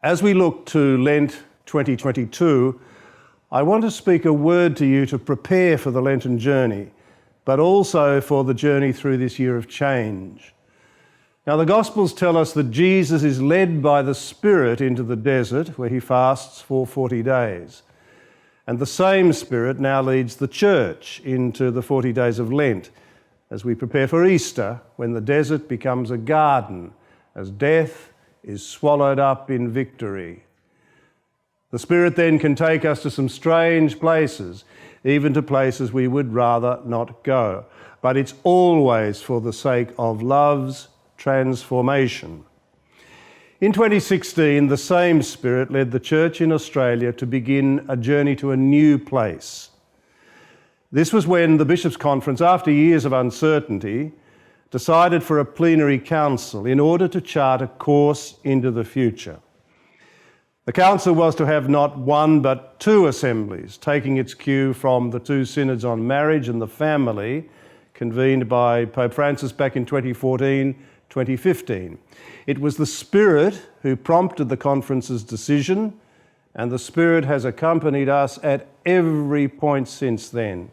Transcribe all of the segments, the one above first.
As we look to Lent 2022, I want to speak a word to you to prepare for the Lenten journey, but also for the journey through this year of change. Now, the Gospels tell us that Jesus is led by the Spirit into the desert, where he fasts for 40 days. And the same Spirit now leads the church into the 40 days of Lent, as we prepare for Easter, when the desert becomes a garden, as death is swallowed up in victory. The Spirit then can take us to some strange places, even to places we would rather not go. But it's always for the sake of love's transformation. In 2016, the same Spirit led the church in Australia to begin a journey to a new place. This was when the Bishops' Conference, after years of uncertainty, decided for a plenary council in order to chart a course into the future. The council was to have not one but two assemblies, taking its cue from the two synods on marriage and the family convened by Pope Francis back in 2014-2015. It was the Spirit who prompted the conference's decision, and the Spirit has accompanied us at every point since then.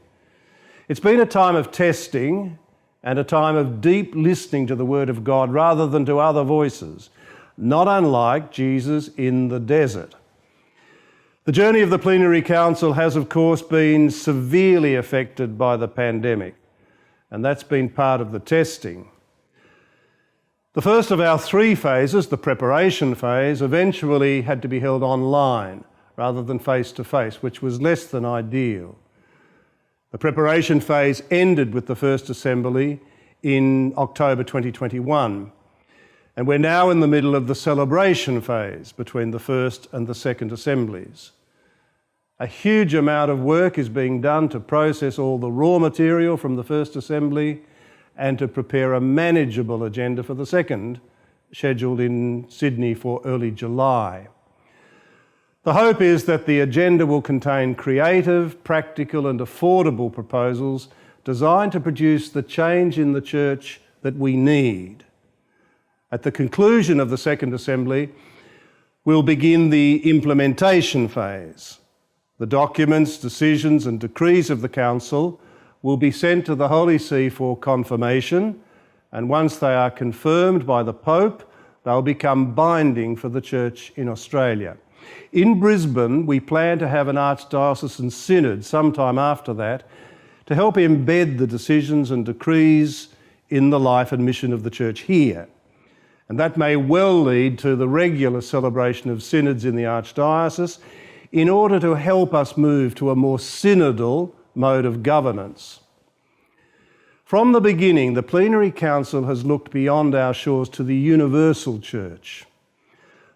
It's been a time of testing and a time of deep listening to the Word of God rather than to other voices, not unlike Jesus in the desert. The journey of the Plenary Council has, of course, been severely affected by the pandemic, and that's been part of the testing. The first of our three phases, the preparation phase, eventually had to be held online rather than face-to-face, which was less than ideal. The preparation phase ended with the first assembly in October 2021, and we're now in the middle of the celebration phase between the first and the second assemblies. A huge amount of work is being done to process all the raw material from the first assembly and to prepare a manageable agenda for the second, scheduled in Sydney for early July. The hope is that the agenda will contain creative, practical and affordable proposals designed to produce the change in the church that we need. At the conclusion of the second assembly, we'll begin the implementation phase. The documents, decisions and decrees of the Council will be sent to the Holy See for confirmation, and once they are confirmed by the Pope, they'll become binding for the Church in Australia. In Brisbane, we plan to have an Archdiocesan Synod sometime after that to help embed the decisions and decrees in the life and mission of the Church here. And that may well lead to the regular celebration of synods in the Archdiocese in order to help us move to a more synodal mode of governance. From the beginning, the Plenary Council has looked beyond our shores to the universal Church.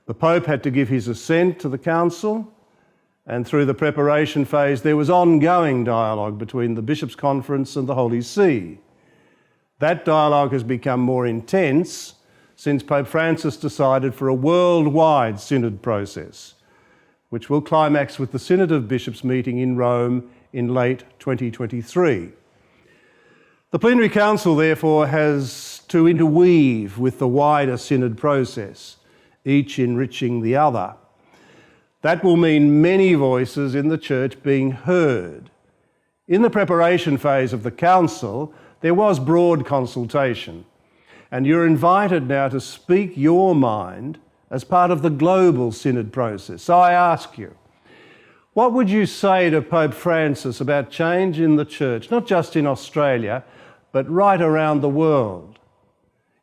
The Pope had to give his assent to the Council, and through the preparation phase there was ongoing dialogue between the Bishops' Conference and the Holy See. That dialogue has become more intense since Pope Francis decided for a worldwide synod process, which will climax with the Synod of Bishops meeting in Rome in late 2023. The Plenary Council, therefore, has to interweave with the wider synod process, each enriching the other. That will mean many voices in the Church being heard. In the preparation phase of the Council, there was broad consultation, and you're invited now to speak your mind as part of the global synod process. So I ask you, what would you say to Pope Francis about change in the Church, not just in Australia, but right around the world?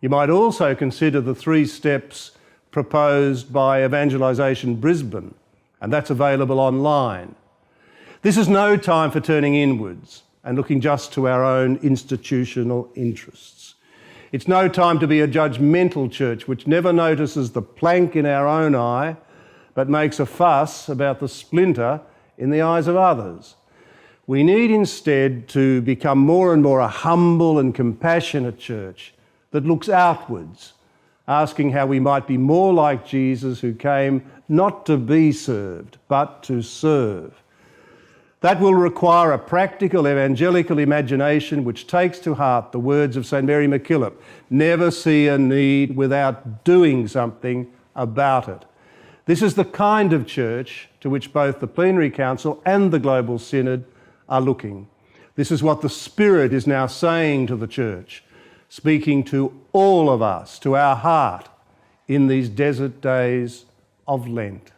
You might also consider the 3 steps proposed by Evangelisation Brisbane, and that's available online. This is no time for turning inwards and looking just to our own institutional interests. It's no time to be a judgmental church which never notices the plank in our own eye, but makes a fuss about the splinter in the eyes of others. We need instead to become more and more a humble and compassionate church that looks outwards, asking how we might be more like Jesus, who came not to be served, but to serve. That will require a practical evangelical imagination which takes to heart the words of St. Mary MacKillop, never see a need without doing something about it. This is the kind of church to which both the Plenary Council and the Global Synod are looking. This is what the Spirit is now saying to the church, speaking to all of us, to our heart, in these desert days of Lent.